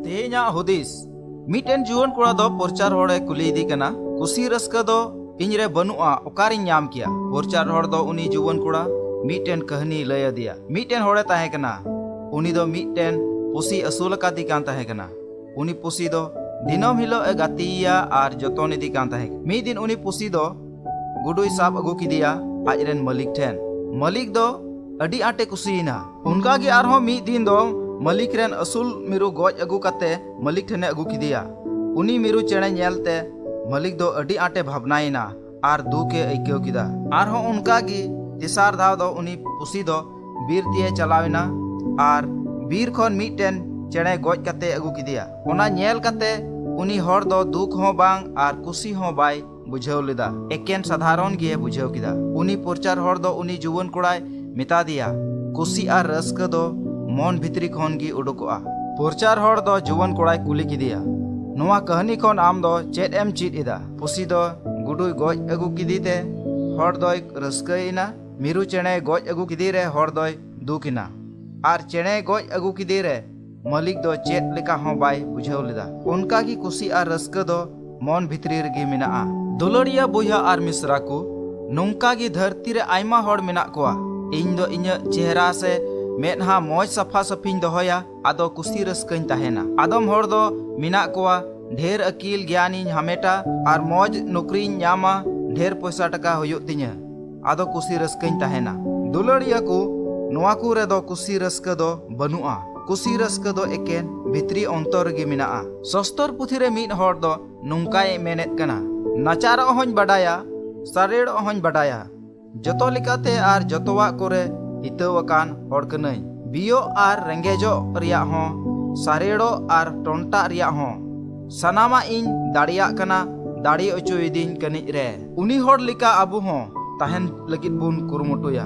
तेना हुदिस मिटेन जुवन कोड़ा दो पोरचार होड़े कुली इदी कना कुसी रस्का दो इनरे बनुआ ओकारिन नाम किया। पोरचार होड़ दो उनी जुवन कोड़ा मिटेन कहनी लय दिया। मिटेन होड़े ताहे कना उनी दो मिटेन पुसी असूल कादी कान ताहे कना। उनी पुसी दो दिनम हिलो ए गातिया आर जतन इदी कान ताहे। मी दिन उनी पुसी दो गुडुई साब अगु किदिया आजरेन मलिक ठेन। मलिक दो अडी आटे कुसीना। उनका गी आरहो मी दिन दो मलिक रेन असूल मिरु गोज अगु कते मलिक ठेने अगु किदिया। उनी मिरु चेणे नेलते मलिक दो अडी आटे भावनाइना आर दुके अइकेव किदा। आरहो उनका गी तिसार धाव दो उनी पुसी दो बीर तिए चलाविना आर बीर खन मिटेन चेणे गोज कते अगु किदिया। ओना नेल कते उनी हर दो दुख हो बांग आर कुसी हो बाय बुझाव लेदा। एकेन साधारण गे बुझाव किदा। उनी पोरचार हर दो उनी जुवन कोड़ाय मिता दिया कुसी आर रस्क दो मन भितरी खन गी उडुकोआ। पोरचार हर दो जुवन कोड़ाय कुली किदिया नोआ कहानी खन आम दो चेद एम चीद इदा। पुसी दो गुडुई गोज अगु किदीते हर दोय रस्कइना। मिरु चेणे गोज अगु किदी रे हर दोय दुकिना आर चेणे गोज अगु किदी रे मलिक दो चेद लेका हो बाय बुझाव लेदा। उनका गी कुसी आर रस्क दो मन भितरी रेगे मेनाआ। दुलड़िया बुया आर मिसरा को नोंका गी धरती रे आयमा हड़ मेना कोआ। इन दो इᱧ चेहरा से मेदहा मौज सफा सफिन दोहया आदो कुसी रस्कइन ताहेना। आदम हड़ दो मेना कोआ ढेर अकील ज्ञानी हमेटा आर मौज नौकरी न्यामा ढेर पैसा टका हुयुग तिᱧa आदो कुसी रस्कइन ताहेना। दुलड़िया को नोआ को रे दो कुसी रस्क दो बनुआ। कुसी रस्क दो एकेन भितरी अंतर गे मेनाआ। सस्तर पुथी रे मिद हड़ दो नोंकाय मेनेत कना नाचार होñ बडाया सारेड़ होñ बडाया जतो लिकाते आर जतोवा कोरे हितवाकान हड़ कनई। बियो आर रेंगेजो रिया हो सारेड़ो आर टोंटा रिया हो सनामा इन दाड़िया कना दाड़ी अचो इदिन कनिज रे। उनी हड़ लिका अबु हो ताहेन लगित बुन कुरुमुटुया।